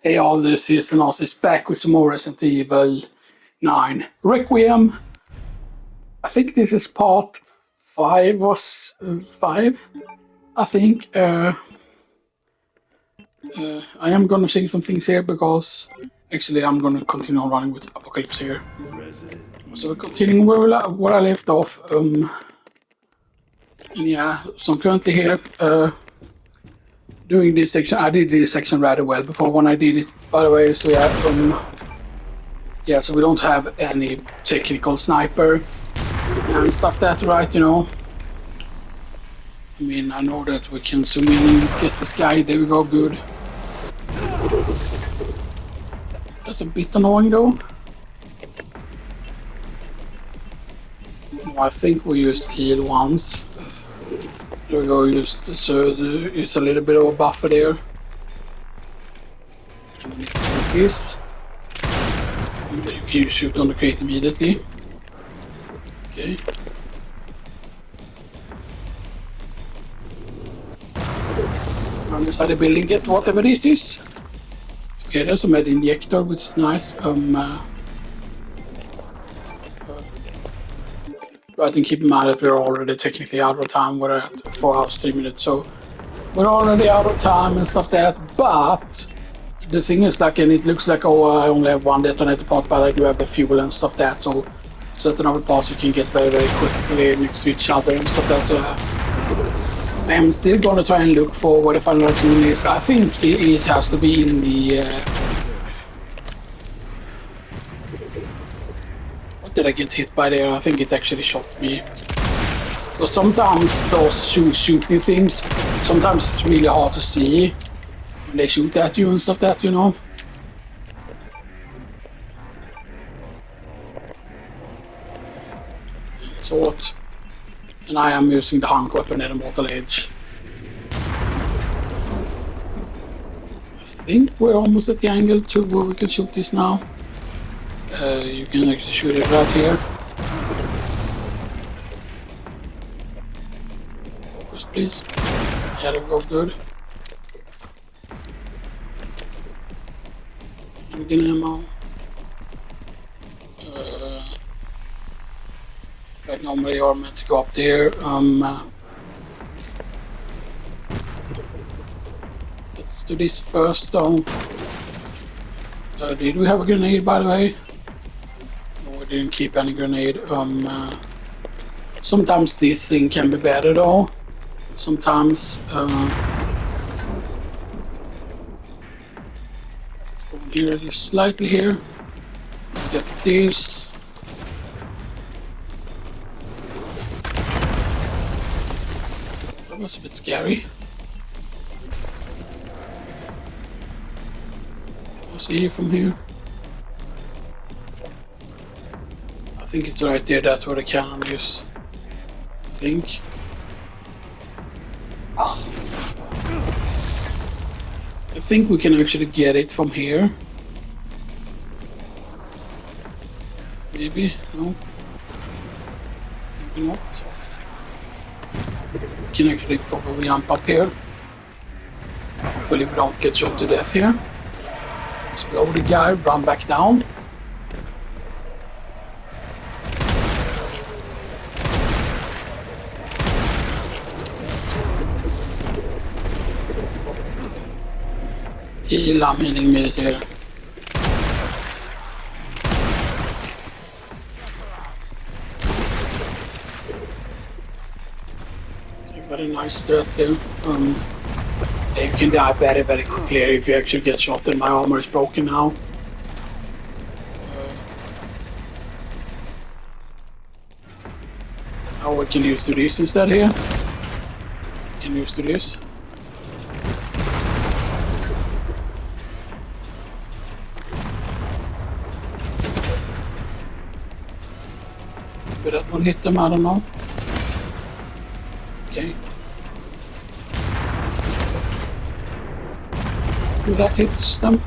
Hey all, this is Nazis back with some more Resident Evil 9 Requiem. I think this is part 5 was 5. I think I am gonna say some things here because actually I'm gonna continue on running with Apocalypse here. So we're continuing where I left off. And yeah, so I'm currently here doing this section. I did this section rather well before when I did it, by the way. So yeah, so we don't have any technical sniper and stuff that, right, you know. I mean, I know that we can zoom in and get this guy. There we go, good. That's a bit annoying though. I think we used heal once. There we go, so it's a little bit of a buffer there. And then for this, you can shoot on the crate immediately. Okay. On the side of the building, get whatever this is. Okay, there's a med injector, which is nice. But keep in mind that we're already technically out of time. We're at 4 hours, 3 minutes, so we're already out of time and stuff like that. But the thing is, like, and it looks like, oh, I only have one detonator part, but I do have the fuel and stuff like that. So certain other parts you can get very, very quickly next to each other and stuff like that. So I'm still gonna try and look for what the final raccoon is. I think it has to be in the. Did I get hit by there? I think it actually shot me. But sometimes those shooting things, sometimes it's really hard to see when they shoot at you and stuff that, you know. Sword. And I am using the hunk weapon at a mortal edge. I think we're almost at the angle to where we can shoot this now. You can actually shoot it right here. Focus, please. Yeah, there we go, good. I'm getting ammo. Right, normally you're meant to go up there. Let's do this first, though. Did we have a grenade, by the way? We didn't keep any grenade. Sometimes this thing can be better though. Sometimes over here, just slightly here. Get this. That was a bit scary. I'll see you from here. I think it's right there, that's where the cannon is. I think. Oh. I think we can actually get it from here. Maybe, no. Maybe not. We can actually probably jump up here. Hopefully we don't get shot to death here. Explode the guy, run back down. I'm hitting military. Very nice threat there. You can die very, very quickly if you actually get shot, and my armor is broken now. Now we can use this instead here. We can use this. Maybe that will hit them, I don't know. Okay. Will that hit them?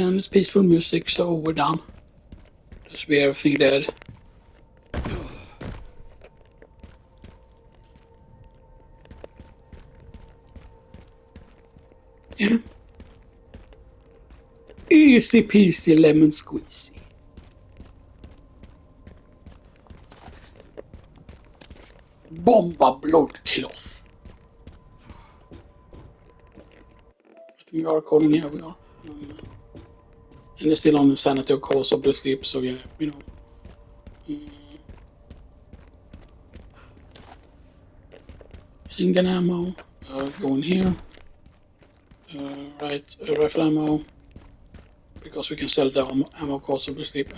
And it's peaceful music, so we're done. Just be everything dead. Yeah. Easy peasy lemon squeezy. Bomba blodkloth. We are calling here, we are. And they're still on the sanity of course of the sleep, so yeah, you know. Single ammo, going here. Right, rifle ammo. Because we can sell the ammo cost of the sleep.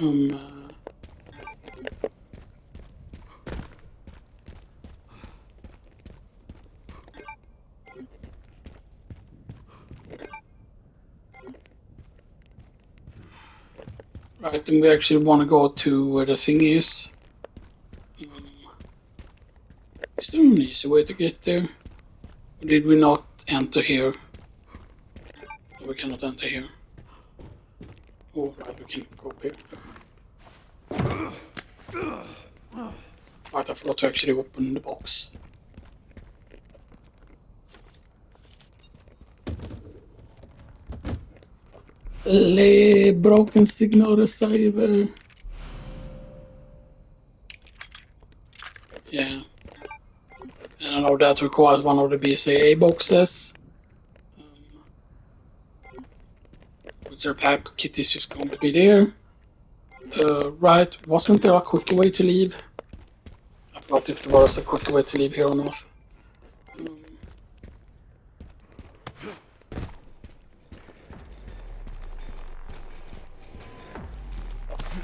Right, and we actually want to go to where the thing is. Is there an easy way to get there? Or did we not enter here? No, we cannot enter here. Oh, right, we can go up here. Right, I forgot to actually open the box. Broken signal receiver. Yeah. And I know that requires one of the BCA boxes. Which our pack kit is just going to be there. Right, wasn't there a quicker way to leave? I forgot if there was a quicker way to leave here or not.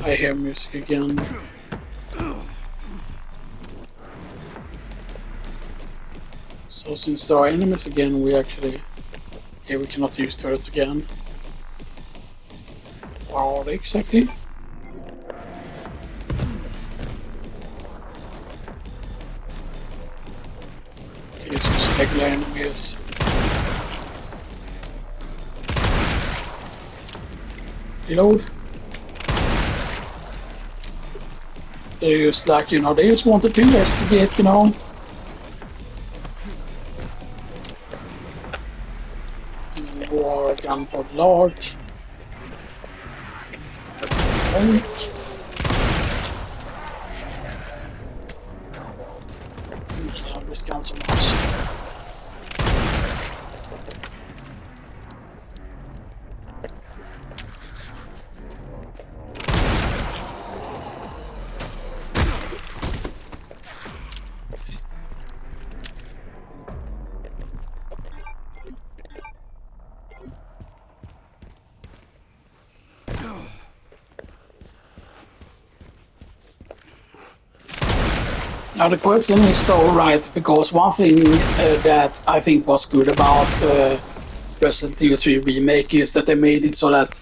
I hear music again. So since there are enemies again, we actually... Here we cannot use turrets again. Where are they exactly? Okay, so it's regular enemies. Reload. They're just like, you know, they just wanted to investigate, you know. War gun pod large. Tank. I love this gun so much. Now the question is though, right, because one thing that I think was good about Resident Evil 3 Remake is that they made it so that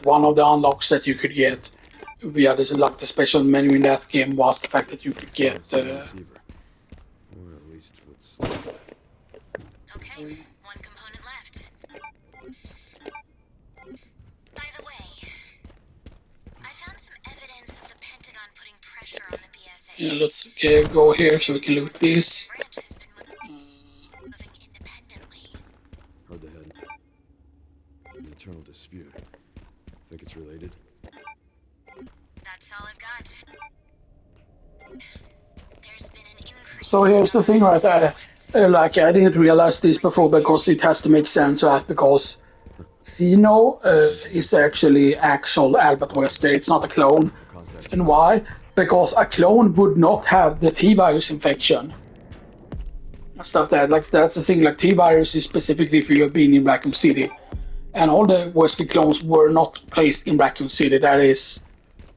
one of the unlocks that you could get via the special menu in that game was the fact that you could get or at least what's... Okay, one component left. By the way, I found some evidence of the Pentagon putting pressure on the BSA. Yeah, let's go here so we can loot these. Branch has been moving independently. Heard the head. An internal dispute. Think it's related? That's all I've got. There's been an increase. So here's the thing, right? Like I didn't realize this before because it has to make sense, right? Because Zeno is actually actual Albert Wesker. It's not a clone. And why? Because a clone would not have the T-virus infection. Stuff that, like that's the thing. Like T-virus is specifically for you being in Raccoon City, and all the Wesker clones were not placed in Raccoon City. That is,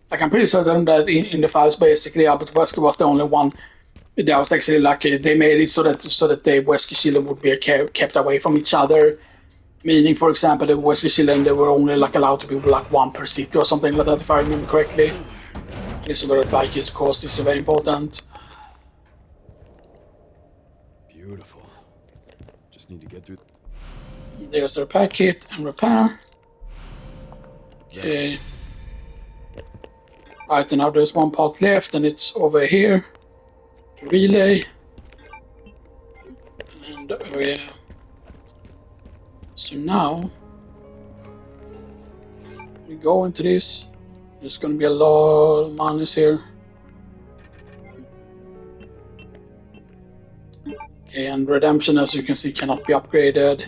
like I'm pretty certain that in the files, basically Albert Wesker was the only one that was actually like they made it so that the Wesker children would be kept away from each other. Meaning, for example, the Wesker children they were only like allowed to be like one per city or something like that, if I remember correctly. This is where like it, of course, this is very important. Beautiful. Just need to get through... There's the repair kit and repair. Okay. Right, and now there's one part left, and it's over here. The relay. And oh yeah. So now we go into this. There's gonna be a lot of monies here. Okay, and Redemption, as you can see, cannot be upgraded.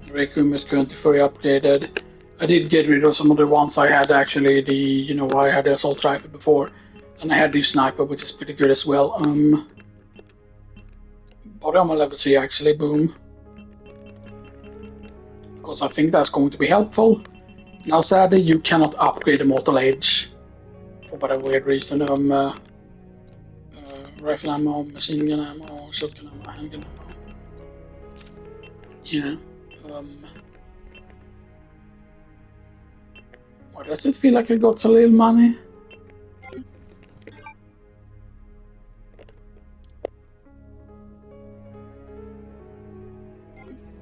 Requiem is currently fully upgraded. I did get rid of some of the ones I had actually. I had the assault rifle before, and I had the sniper, which is pretty good as well. Body armor level 3 actually, boom. Because I think that's going to be helpful. Now, sadly, you cannot upgrade the mortal edge for whatever weird reason. Rifle ammo, machine gun ammo, shotgun ammo, handgun ammo. Yeah. Why does it feel like I got a little money?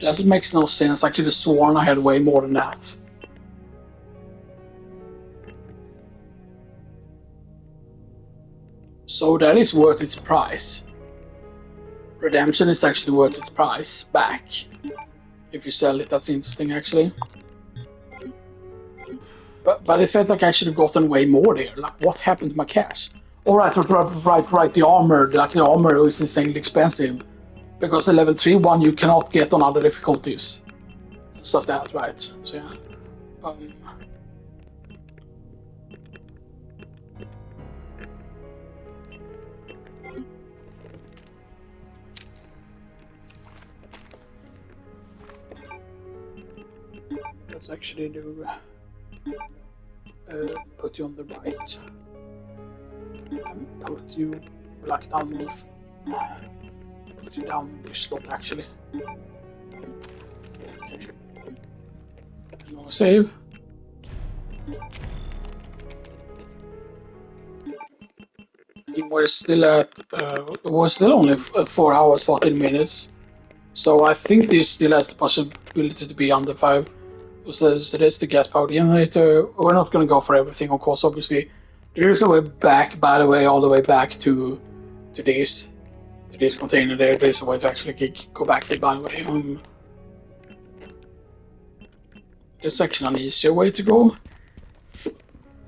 That makes no sense. I could have sworn I had way more than that. So that is worth its price. Redemption is actually worth its price back. If you sell it, that's interesting actually. But it felt like I should have gotten way more there. Like, what happened to my cash? Alright, right, the armor. Like, the armor is insanely expensive. Because the level 3 one you cannot get on other difficulties. Stuff that, right. So yeah. Let's actually do put you on the right and put you like down off. Put you down this slot actually. Okay. And we'll save. And we're still at we're still only 4 hours 14 minutes. So I think this still has the possibility to be under 5. So there's the gas power generator. We're not going to go for everything, of course, obviously. There is a way back, by the way, all the way back to this container there. There's a way to actually go back there, by the way. There's actually an easier way to go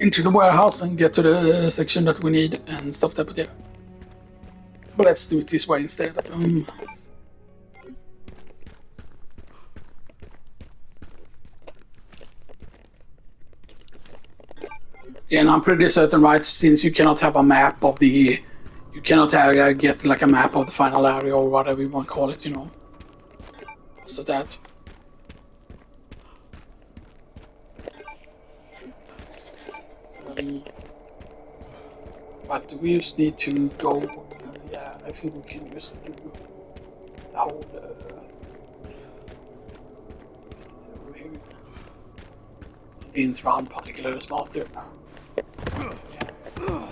into the warehouse and get to the section that we need and stuff like that, but yeah. But let's do it this way instead. Yeah, and I'm pretty certain, right, since you cannot have a map of the... You cannot have, get like a map of the final area or whatever you want to call it, you know. So that... but we just need to go... yeah, I think we can just do the whole... beans round particularly smarter.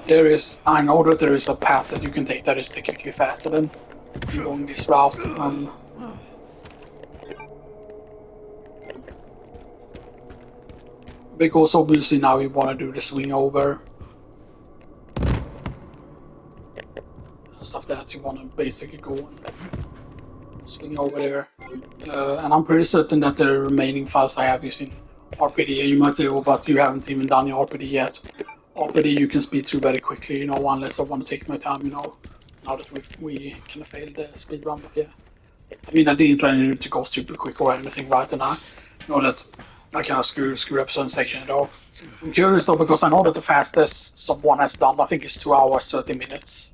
There is, I know that there is a path that you can take that is technically faster than going this route. Because obviously now you want to do the swing over. And stuff that you want to basically go and swing over there. And I'm pretty certain that the remaining files I have is in RPD. And you might say, oh, but you haven't even done your RPD yet. RPD you can speed through very quickly, you know, unless I want to take my time, you know, now that we kind of failed the speed run, but yeah. I mean, I didn't try to go super quick or anything, right, and I know that I kind of screw up some section, though. I'm curious, though, because I know that the fastest someone has done, I think, is 2 hours, 30 minutes.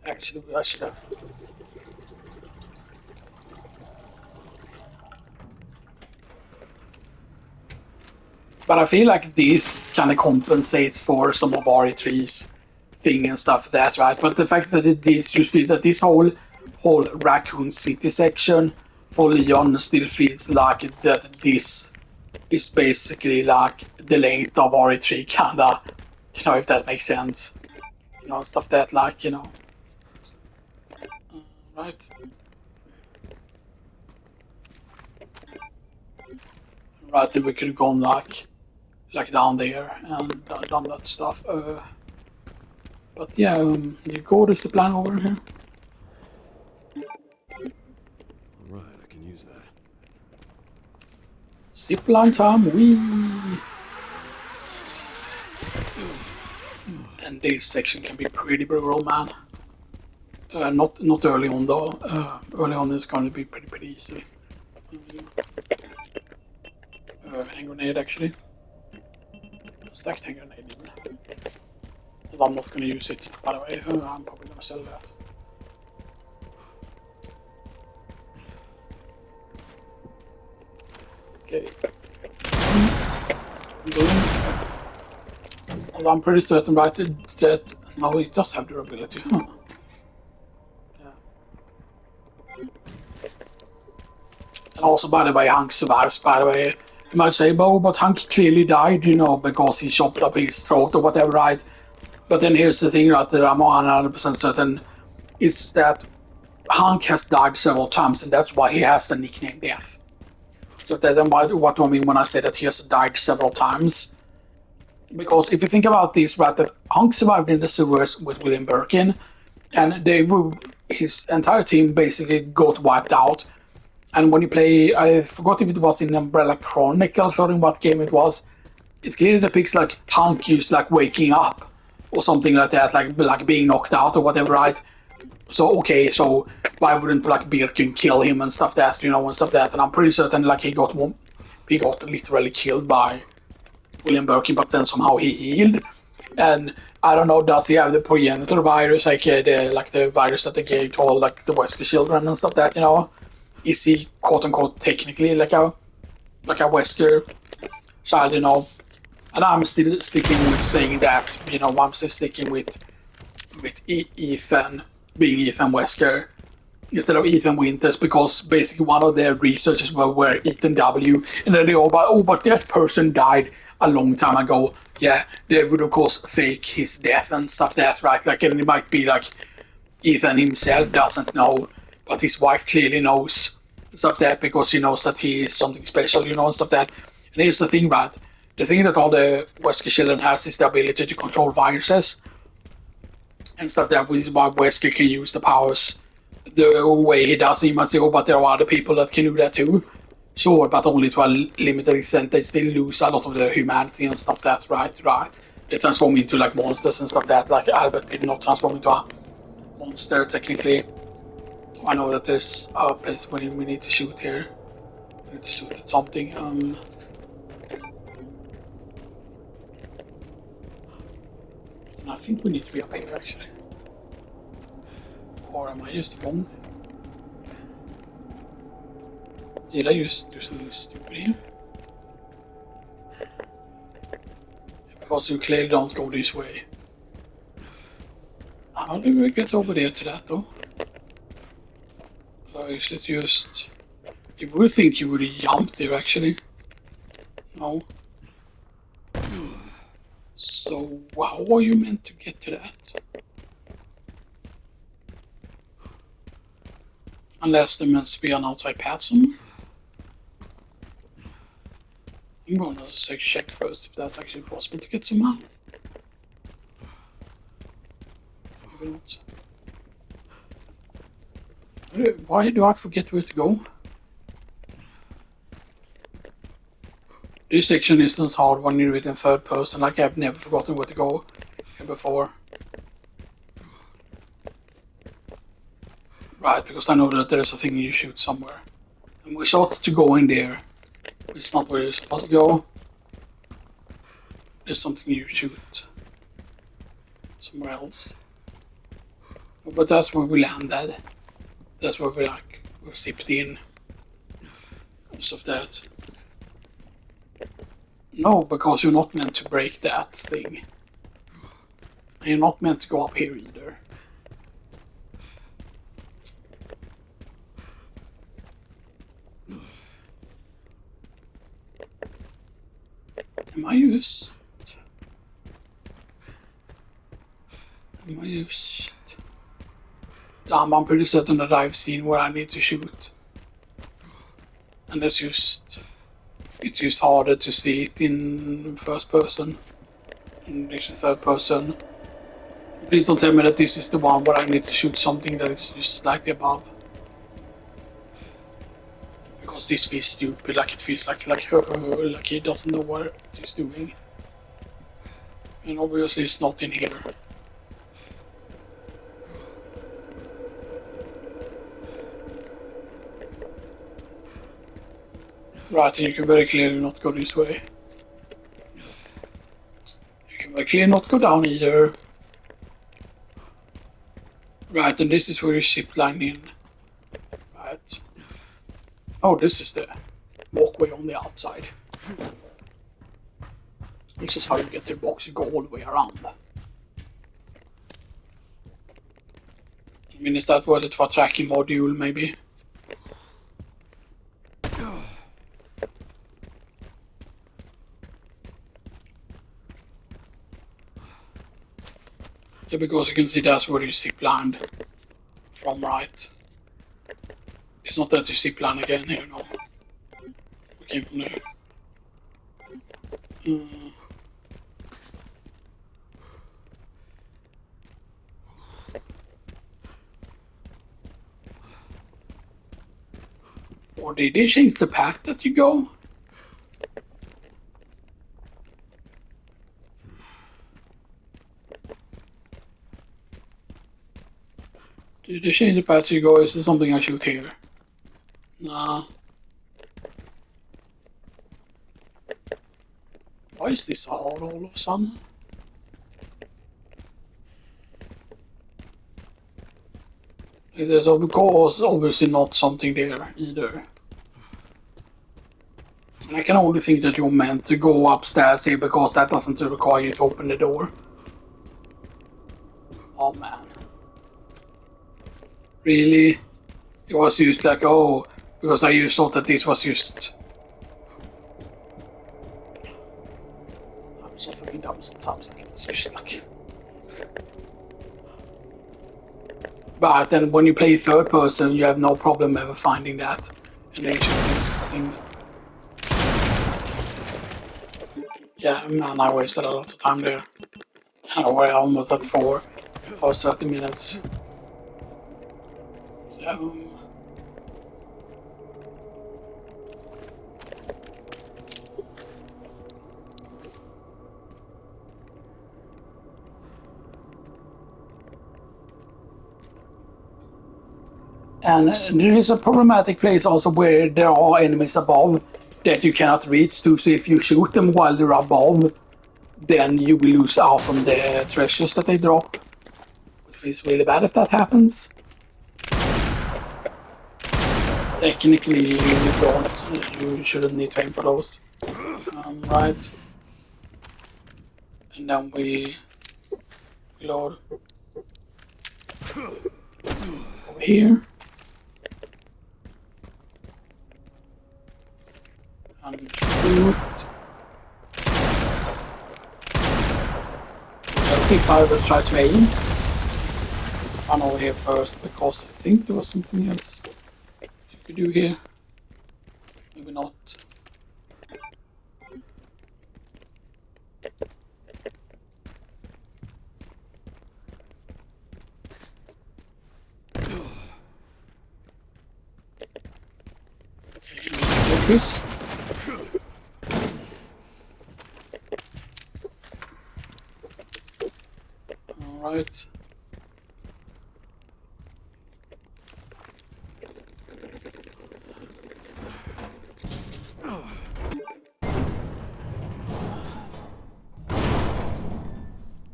Actually, I should have... But I feel like this kind of compensates for some of RE3's thing and stuff like that, right? But the fact that you feel that this whole Raccoon City section for Leon still feels like that this is basically like the length of RE3, kinda, you know, if that makes sense. You know, stuff that like, you know. Right. Right, then we could have gone like down there and done that stuff. But yeah, you go to the plan over here. Alright, I can use that. Zipline time, we. And this section can be pretty brutal, man. Not early on though. Early on it's going to be pretty easy. Hand grenade actually. Stacked hand grenade even. But I'm not going to use it, by the way. I'm probably going to sell that. Okay. Boom. And I'm pretty certain, right, that now it does have durability. Huh. Yeah. And also, by the way, Hank survives, by the way. You might say, oh, but Hank clearly died, you know, because he chopped up his throat or whatever, right? But then here's the thing, right, that I'm 100% certain is that Hank has died several times, and that's why he has the nickname Death. So that what do I mean when I say that he has died several times? Because if you think about this, right, that Hank survived in the sewers with William Birkin, and his entire team basically got wiped out. And when you play, I forgot if it was in Umbrella Chronicles or in what game it was, it clearly depicts like Hank just like waking up or something like that, like being knocked out or whatever, right? So okay, so why wouldn't like Birkin kill him and stuff that, you know, and stuff that? And I'm pretty certain like he got literally killed by William Birkin, but then somehow he healed. And I don't know, does he have the progenitor virus, like the virus that they gave to all like the Wesley children and stuff that, you know? Is he quote unquote technically like a Wesker child, you know? And I'm still sticking with saying that, you know, I'm still sticking with Ethan being Ethan Wesker instead of Ethan Winters, because basically one of their researchers were Ethan W. And then they all about, oh, but that person died a long time ago. Yeah, they would of course fake his death and stuff that, right? Like, and it might be like Ethan himself doesn't know, but his wife clearly knows stuff that because she knows that he is something special, you know, and stuff that. And here's the thing, right? The thing that all the Wesker children has is the ability to control viruses and stuff that, which is why Wesker can use the powers the way he does. You might say, oh, but there are other people that can do that too. Sure, but only to a limited extent. They still lose a lot of their humanity and stuff. That's right. They transform into like monsters and stuff. That like Albert did not transform into a monster technically. I know that there's a place where we need to shoot here. We need to shoot at something. I think we need to be up here actually. Or am I just wrong? Did I just do something stupid here? Because you clearly don't go this way. How do we get over there to that though? Is it just... You would think you would jump there actually. No. So how are you meant to get to that? Unless there meant to be an outside path somewhere. I'm going to check first if that's actually possible to get somehow. Maybe not. Why do I forget where to go? This section isn't hard when you read in third person, like I've never forgotten where to go here before. Right, because I know that there's a thing you shoot somewhere. And we sought to go in there. It's not where you're supposed to go. There's something you shoot somewhere else. But that's where we landed. That's where we we're zipped in. And stuff that. No, because you're not meant to break that thing. And you're not meant to go up here either. Am I used? I'm pretty certain that I've seen where I need to shoot. And that's just... it's just harder to see it in first person, in addition third person. Please don't tell me that this is the one where I need to shoot something that is just slightly above. Because this feels stupid, like it feels like he doesn't know what he's doing. And obviously it's not in here. Right, and you can very clearly not go this way. You can very clearly not go down either. Right, and this is where you zip line in. Right. Oh, this is the walkway on the outside. This is how you get the box, you go all the way around. I mean, is that worth it for a tracking module, maybe? Yeah, because you can see that's where you zip lined from, right? It's not that you zip line again here, no. We came from there. Or did they change the path that you go? Did they change the path you go? Is there something I shoot here? Nah. Why is this so hard all of a sudden? There's of course obviously not something there either. And I can only think that you're meant to go upstairs here because that doesn't require you to open the door. Oh man. Really? It was used like, oh, because I just thought that this was just... I'm so fucking dumb sometimes, like, it's just like... But then when you play third person, you have no problem ever finding that. And then you shoot this thing. Yeah, man, I wasted a lot of time there. We're almost at 4 or 30 minutes. So... And there is a problematic place also where there are enemies above that you cannot reach to, so if you shoot them while they're above, then you will lose out on the treasures that they drop. Which feels really bad if that happens. Technically, you shouldn't need to aim for those. Right. And then we load over here. And shoot. If I will try to aim, run over here first because I think there was something else you could do here. Maybe not. Focus. Alright.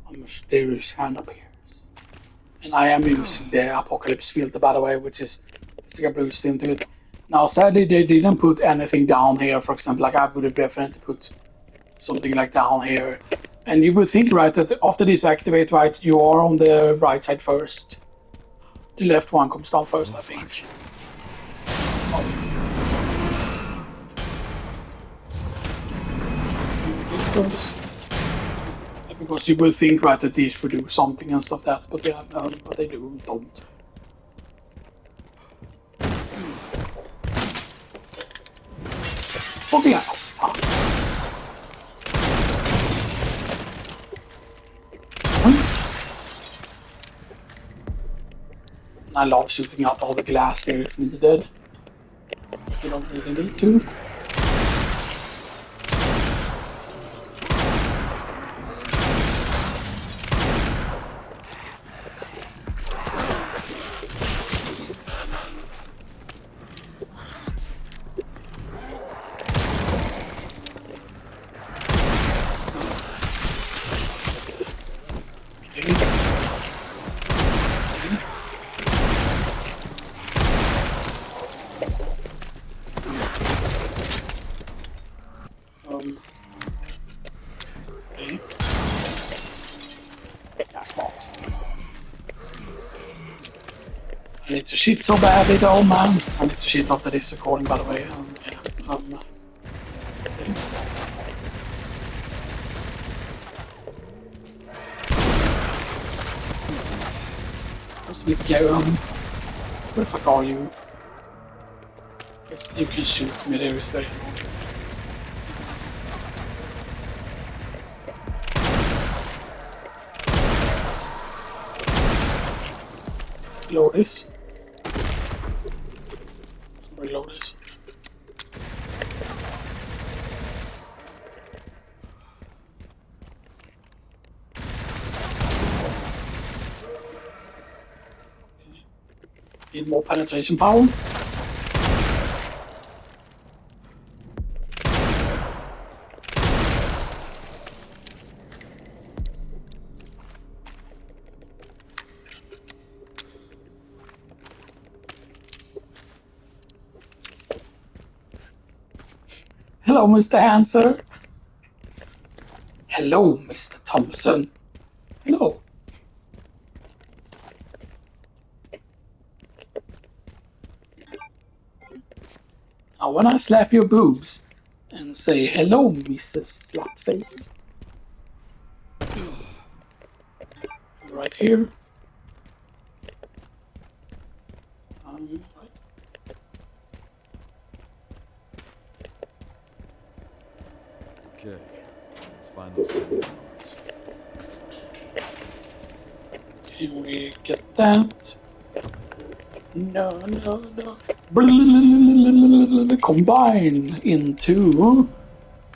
A mysterious hand appears. And I am using the Apocalypse filter, by the way, which is like a boost into it. Now, sadly, they didn't put anything down here, for example, like I would have definitely put something like down here. And you would think, right, that after this activate, right, you are on the right side first. The left one comes down first, I think. This first. Because you will think, right, that these would do something and stuff that, but yeah, but they don't. for glass. I love shooting out all the glass here if needed. You don't really need to. Okay. Yeah, smart. I need to cheat so badly though, man. I need to cheat after this recording, by the way. Yeah, okay. Let's go. Where the fuck are you? You can shoot me there, is very annoying. Reload this. Reload this. Need more penetration power. Hello, Mr. Hanser. Hello, Mr. Thompson. Hello. Now, when I slap your boobs and say hello, Mrs. Slapface. Right here. Right. Okay, let's find those components. Can we get that? No. Combine into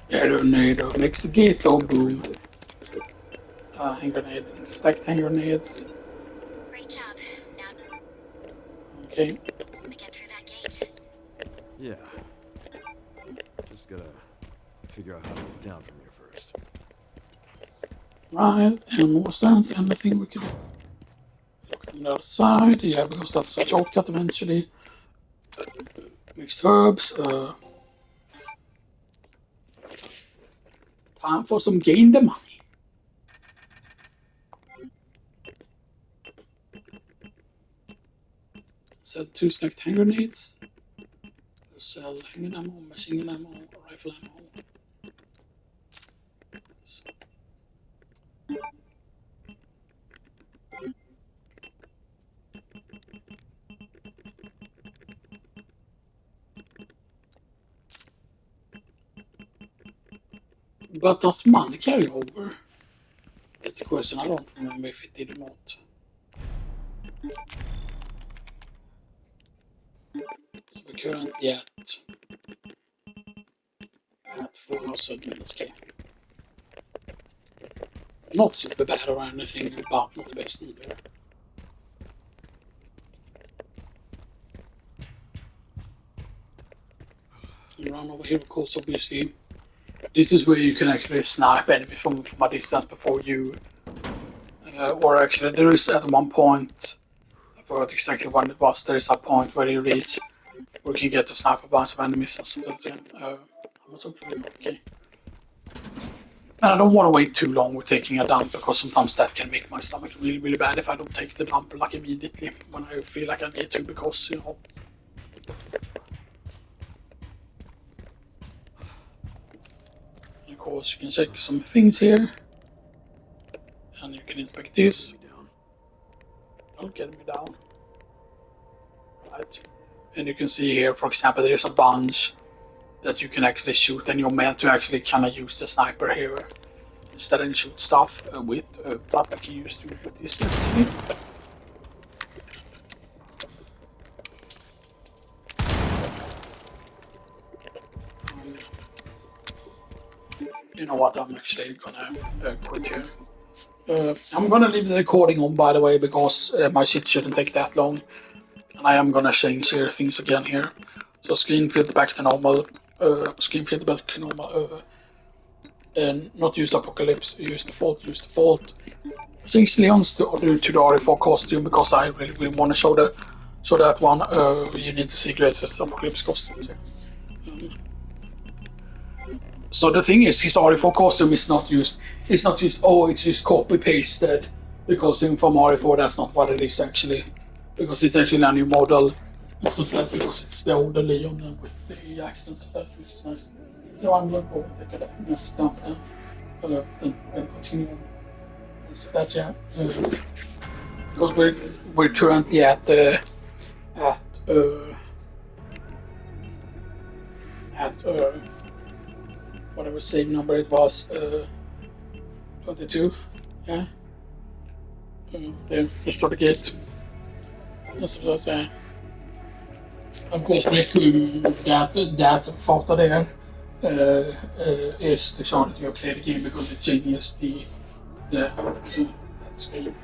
detonator. Makes the gate go boom. Hand grenade. Stacked hand grenades. Great job. Now Okay. to get through that gate. Yeah. Just gotta figure out how to get down from here first. Right. And what's that? Anything we can look on the other side? Yeah, because that's a shortcut eventually. Mixed herbs. Time for some gain the money. Sell 2 stacked hand grenades. Sell handgun ammo, machine gun ammo, rifle ammo. So. But does money carry over? That's the question. I don't remember if it did or not. So we're currently at 4,000 minutes. Okay. Not super bad or anything, but not the best either. Run over here, of course, obviously. This is where you can actually snipe enemy from a distance before you... or actually, there is at one point, I forgot exactly when it was, there is a point where you reach where you can get to snipe a bunch of enemies and stuff like that. Okay. And I don't want to wait too long with taking a dump because sometimes that can make my stomach really, really bad if I don't take the dump like immediately when I feel like I need to because, you know. Of course, you can check some things here. And you can inspect this. Don't get me down. Right. And you can see here, for example, there's a bunch that you can actually shoot, and you're meant to actually kind of use the sniper here instead and shoot stuff with, but I can use to with this actually. You know what? I'm actually gonna quit here. I'm gonna leave the recording on, by the way, because my shit shouldn't take that long, and I am gonna change here things again here. So screen filter back to normal. Screen filter back to normal. And not use apocalypse. Use default. Use default. Change Leon's to the RE4 costume because I really want to show that one. You need to see Grace's apocalypse costume. So the thing is, his RE4 costume is not used. It's not used. Oh, it's just copy pasted the costume from RE4. That's not what it is actually, because it's actually a new model. It's not that because it's the older Leon with the accents. That's which is nice. So I'm gonna go and take a next dump and continue on. So that's yeah. Because we're currently at uh, at whatever save number it was, 22. Yeah. Then restore the gate. That's what I say. Of course, REQUIEM, that photo there is to show that you have played the game because it changes the that screen.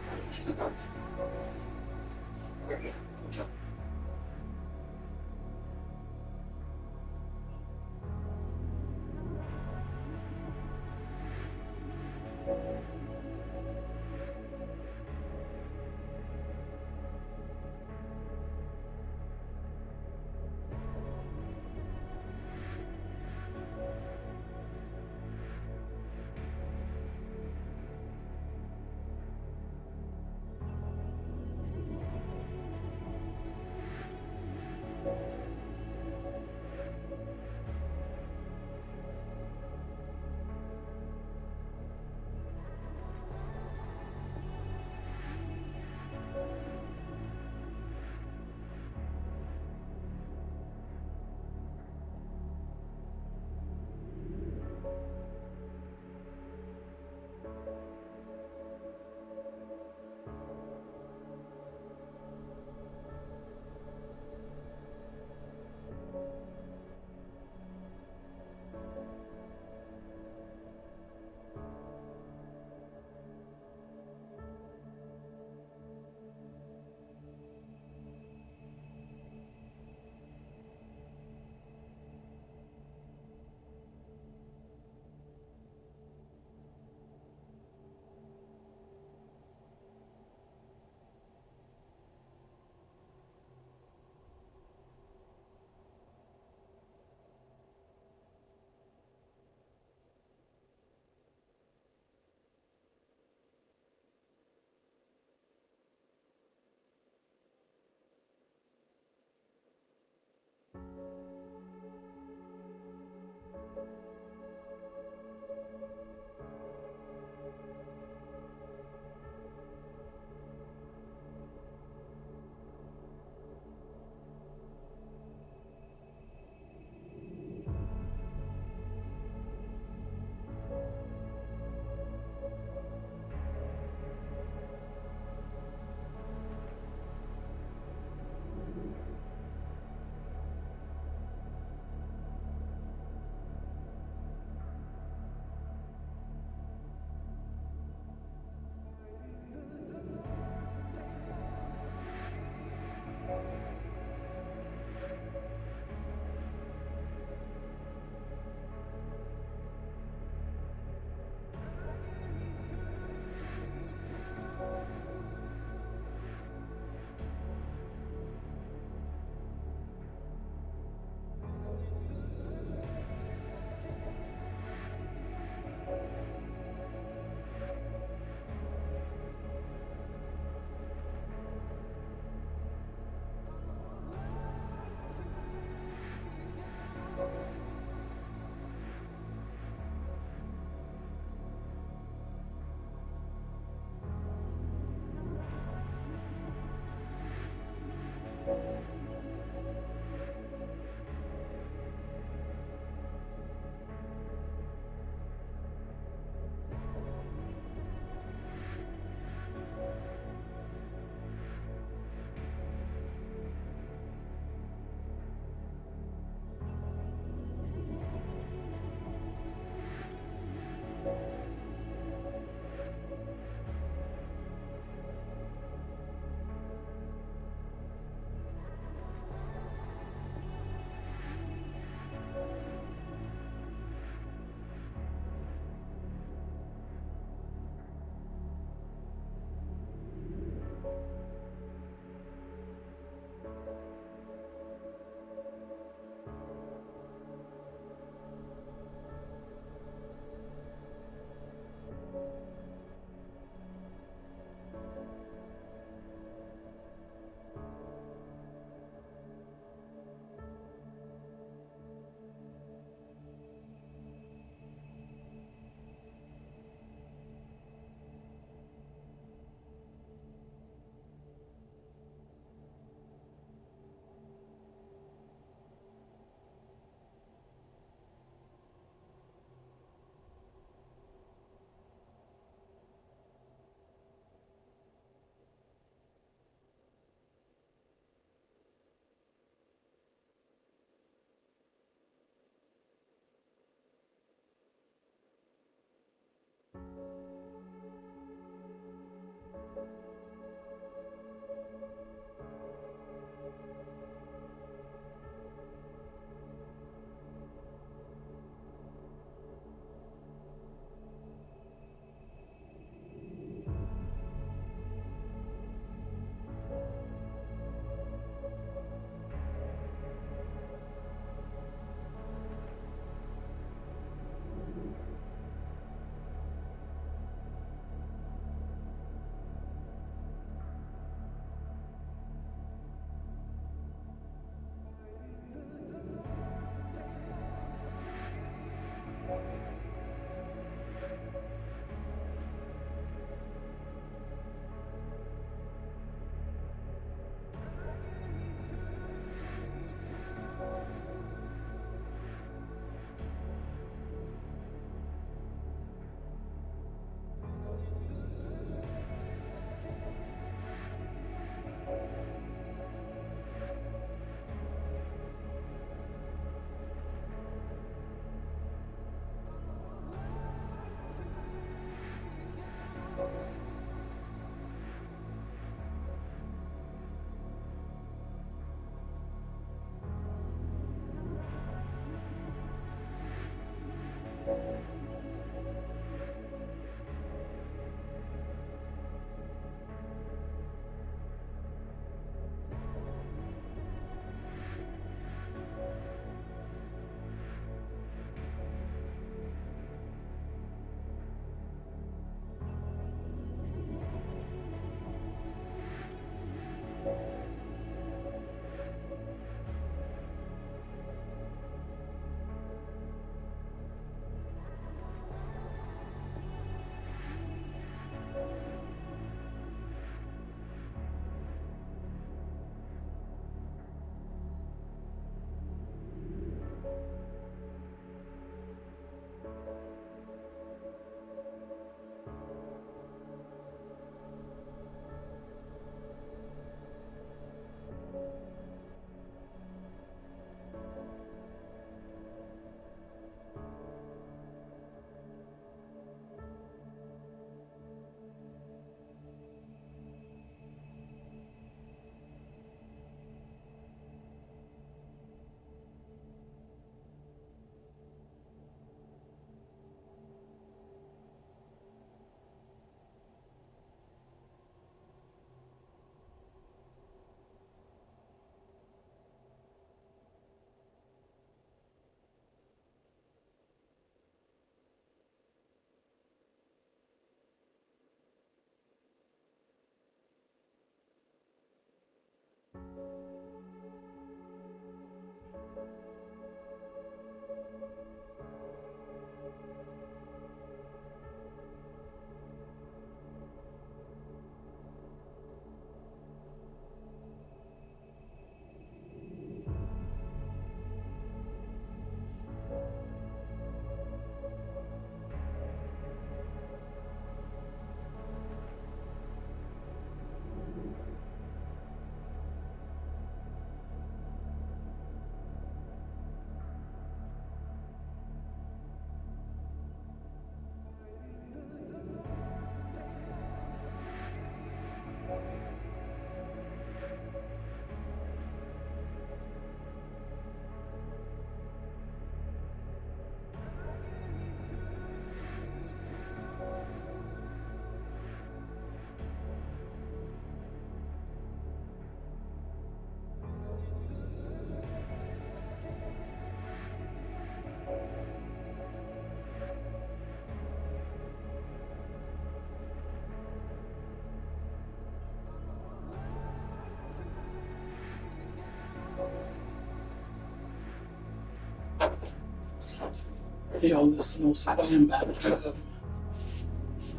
Hey, all this knows I am back. I'm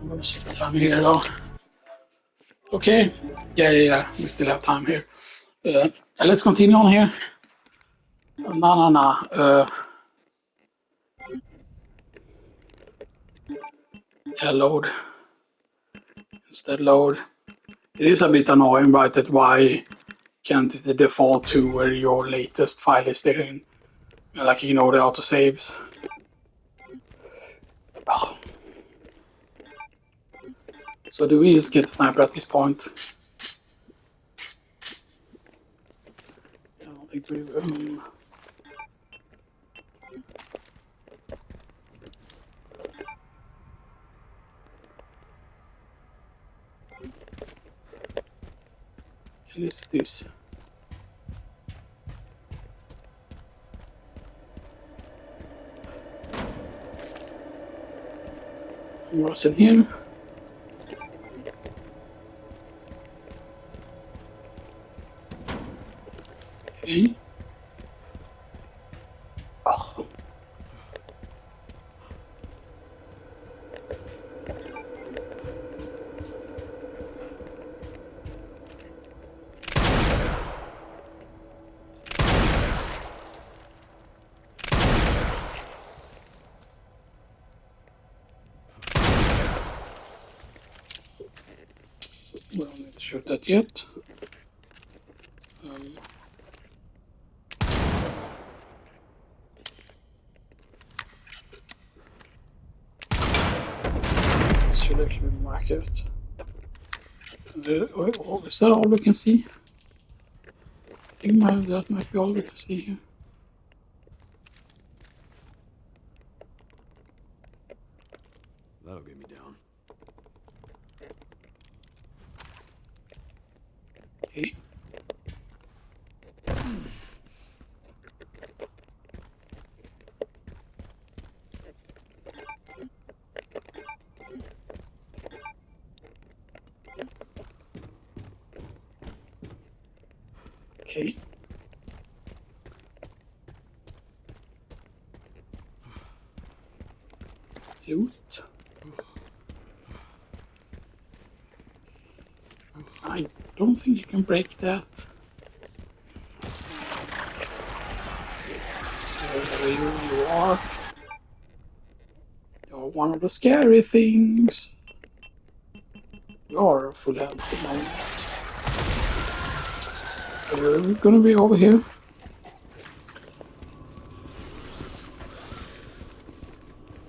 gonna check the time here though. Okay, yeah, we still have time here. Let's continue on here. Yeah, load. Instead load. It is a bit annoying, right, that why can't it default to where your latest file is there in? Like, you know, the autosaves. Oh. So do we just get the sniper at this point? I don't think we this. What's in here? Okay. Oh. We don't need to shoot that yet. Should actually mark it. Is that all we can see? I think that might be all we can see here. That'll get me down. Okay. Okay. Loot. I don't think you can break that. There you are. You're one of the scary things. You're full health at the moment. You're gonna be over here.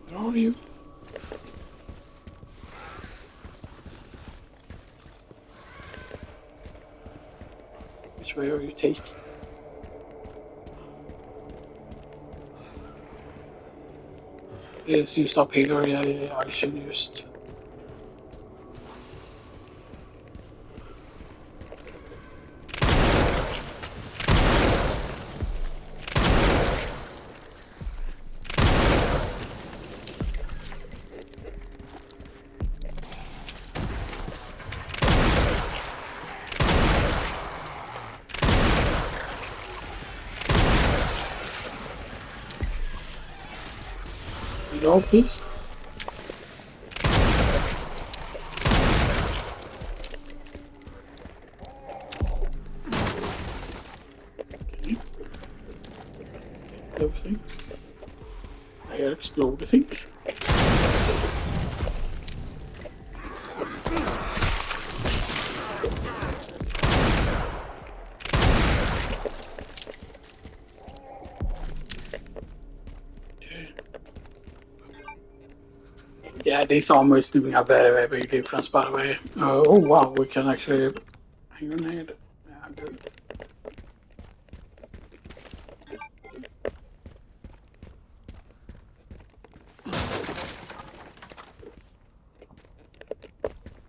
Where are you? Which way are you taking? Yes, you stop here. Yeah, I should just. Reload, please. Okay. Everything. I gotta explode the things. Yeah, this armor is doing a very, very big difference, by the way. Oh wow, we can actually hang grenade. Yeah, good.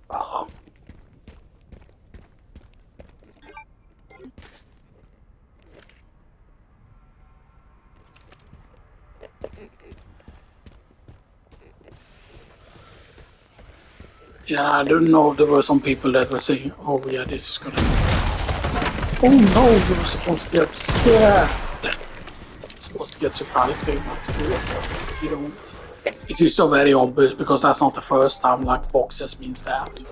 Oh. Yeah, I don't know. There were some people that were saying, "Oh yeah, this is gonna." Oh no, you were supposed to get scared. Supposed to get surprised. That's good. You don't. It's just so very obvious because that's not the first time like boxes means that.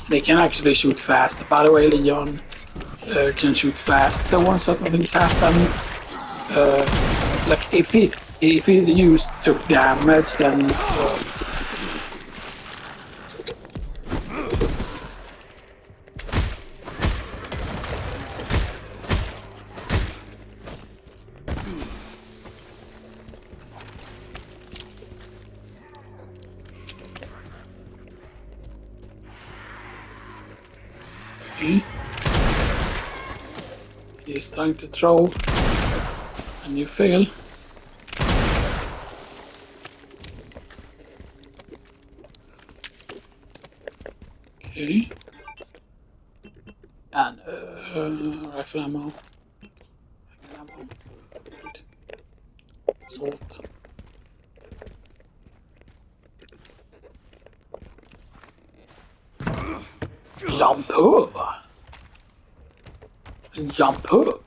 They can actually shoot fast. By the way, Leon can shoot fast. The when certain things happen, like if he used took damage, then he's trying to throw, and you fail. Okay. And rifle ammo. Salt. Jump up. Jump up.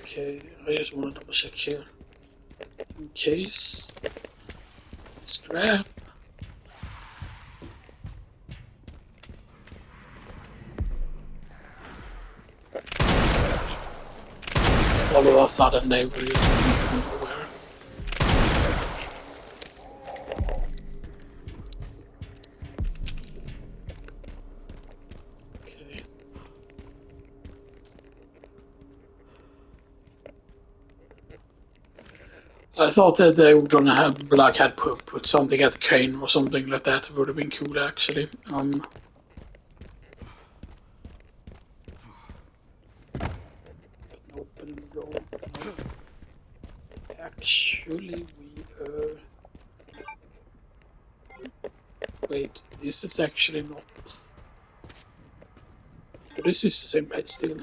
Okay, I just want to double check here. In case. Scrap. All of a sudden they were just nowhere. Okay. I thought that they were gonna have like had put something at the crane or something like that. It would have been cool actually. Open the door. No. Actually, we wait. This is actually not. This is the same place still.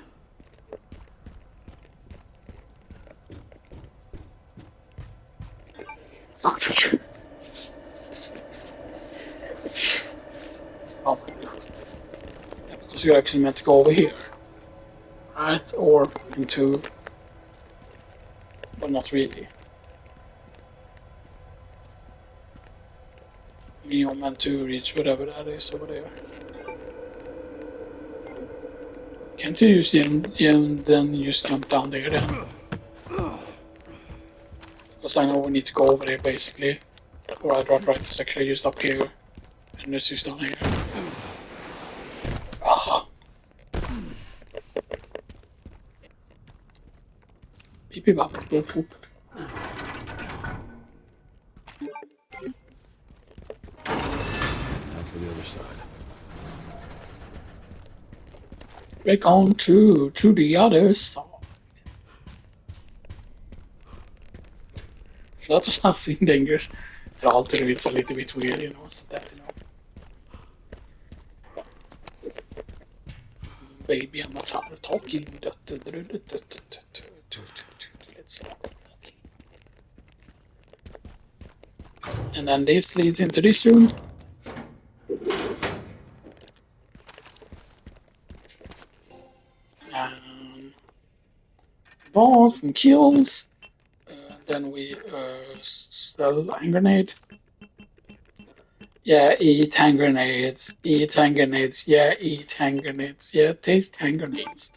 Oh my god. Yeah, because you're actually meant to go over here. Right? Or into... Well, not really. I mean, you're meant to reach whatever that is over there. Can't you use then just jump down there then? Because I know we need to go over there basically. Or I'd rather right is actually just up here. And this is down here. Oh. Beep beep bop boop boop. Time for the other side. Break on to the other side. Så that was nothing dangerous. It alltid it's a little bit weird, you know, so that, you know. Baby, I'm not talking. Let's see. And then this leads into this room. Balls and kills. Then we sell hand grenade. Yeah, eat hand grenades. Eat hand grenades. Yeah, eat hand grenades. Yeah, taste hand grenades.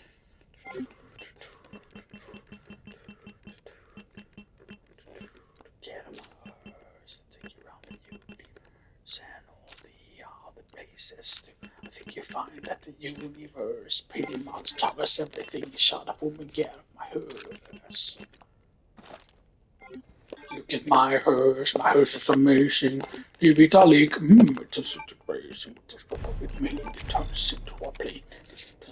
Get them take you around the universe and all the other places. I think you find that the universe pretty much covers everything. Shut up, woman, get out of my hearse. Look at my hearse is amazing. Give it a lick, it's such a crazy. It made it turns into a plane.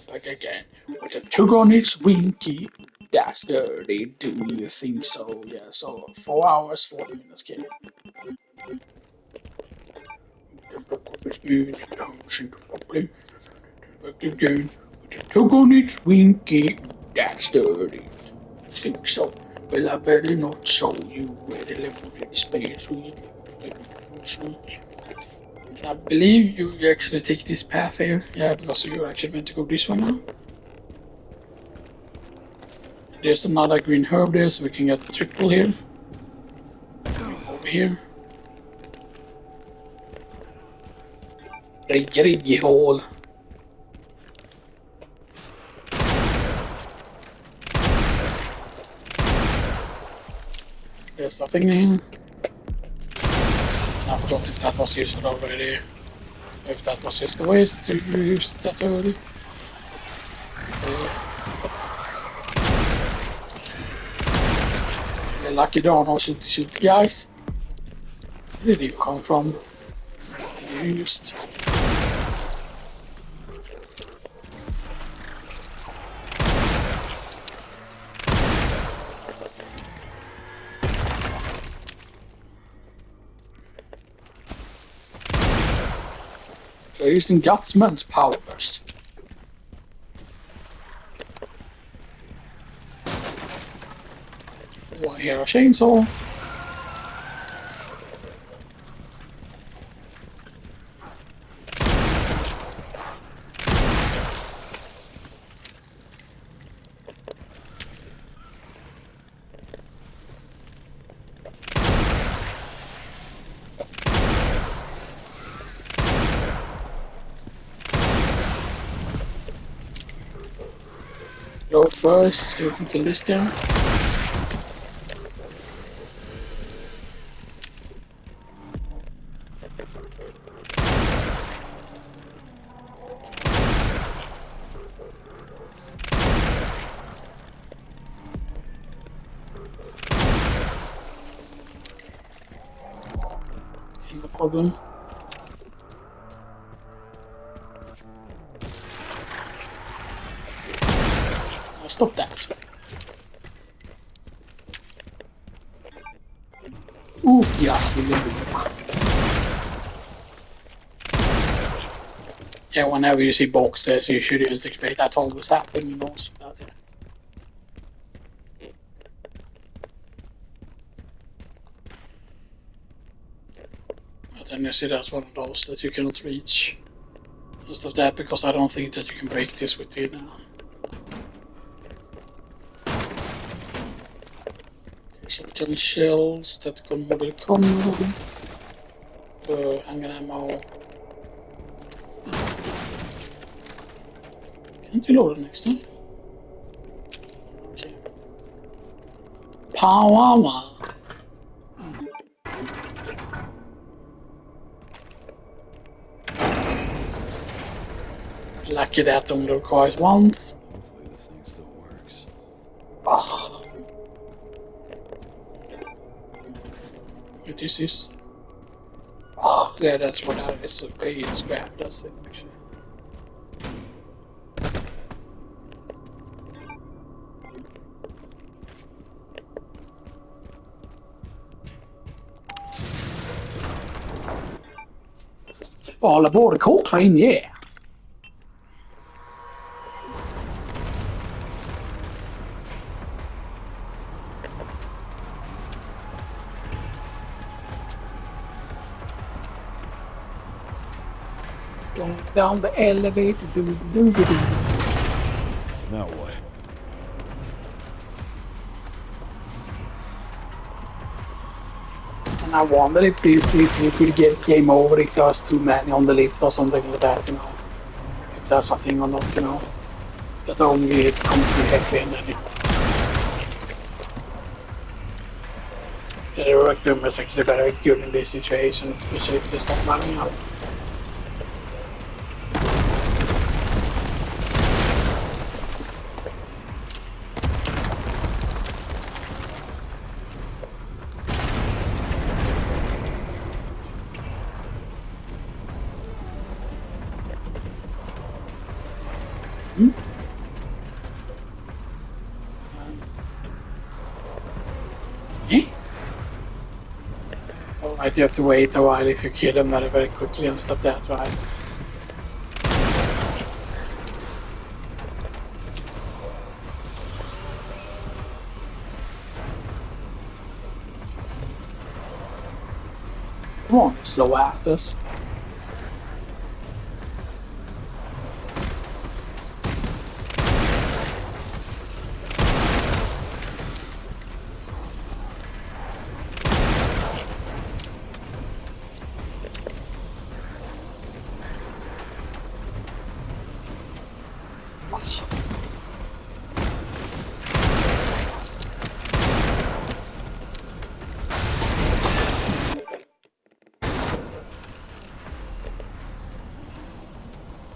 Back again. With a tug on its winky. That's dirty, do you think so? Yeah, so 4 hours, 40 minutes, okay. It turns into a plane. Back again. With a tug on its winky. That's dirty, do you think so? Well, I better not show you where the level in space we and I believe you actually take this path here. Yeah, because you're actually meant to go this one now. There's another green herb there, so we can get the triple here. Over here. Riggy hole. There's nothing in. I forgot if that was used already. If that was just a waste to use that early. The lucky darn or shoot guys. Where did you come from? You used. They're using Gutsman's powers. Oh, I hear a chainsaw. Go first, so we can kill this guy. problem. Stop that. Oof, yes, yeah, whenever you see boxes, you should just expect that's always happening most. That's it. But then you see that's one of those that you cannot reach. Just of that, because I don't think that you can break this with it now. Shotgun shells that kommer väl komma. Handgun ammo. Can't you load it next time? Okay. Power. Lucky that only requires once. Hopefully this thing still works. Oh. This is. Oh, yeah, that's what I it's a big scrap, does it actually. All aboard a coal train, yeah. Going down the elevator. Now what? And I wonder if you could get game over if there's too many on the lift or something like that, you know. If that's a thing or not, you know. That only it comes to happy and then the REQUIEM is actually very good in this situation, especially if they start running out. Alright, you have to wait a while if you kill them very, very quickly and stuff that, right? Come on, slow asses.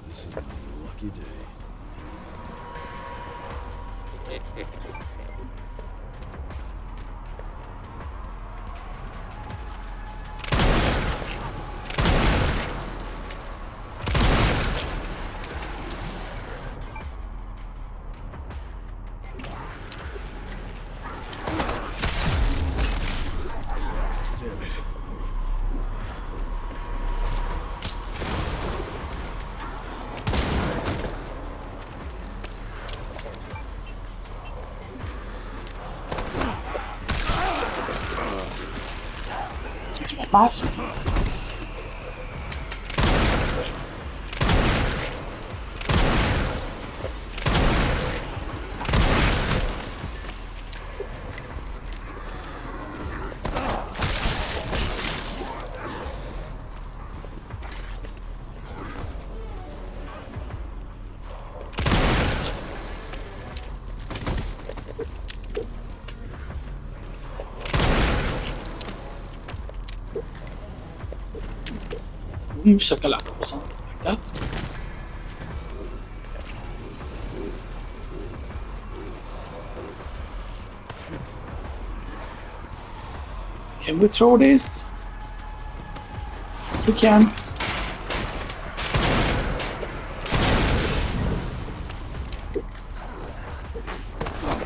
This is my lucky day. Damn it. Nice. Shakalaka or something like that. Can we throw this? we can.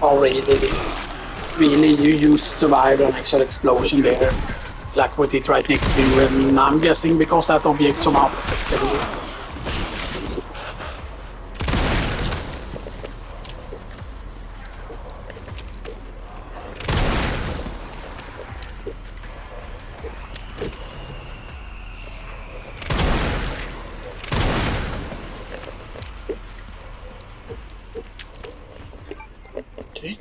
Oh, really, you use survive an actual explosion there, like with it right next to you, and I'm guessing because that object somehow protected you. Okay.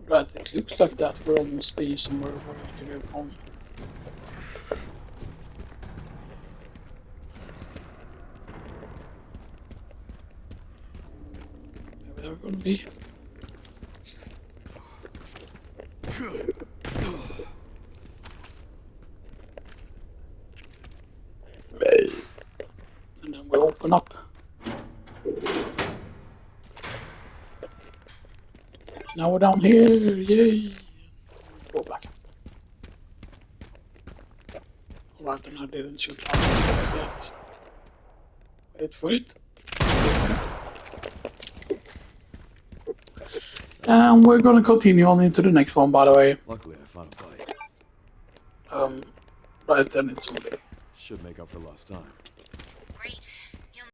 Right, it looks like that will almost be somewhere where we can go from. Where we're gonna be. And then we open up. Now we're down here, yay! Go back. Alright, and I didn't shoot out the yet. Wait for it. And we're gonna continue on into the next one, by the way. Luckily, I found a bite. Right then it's only. Should make up for lost time. Great.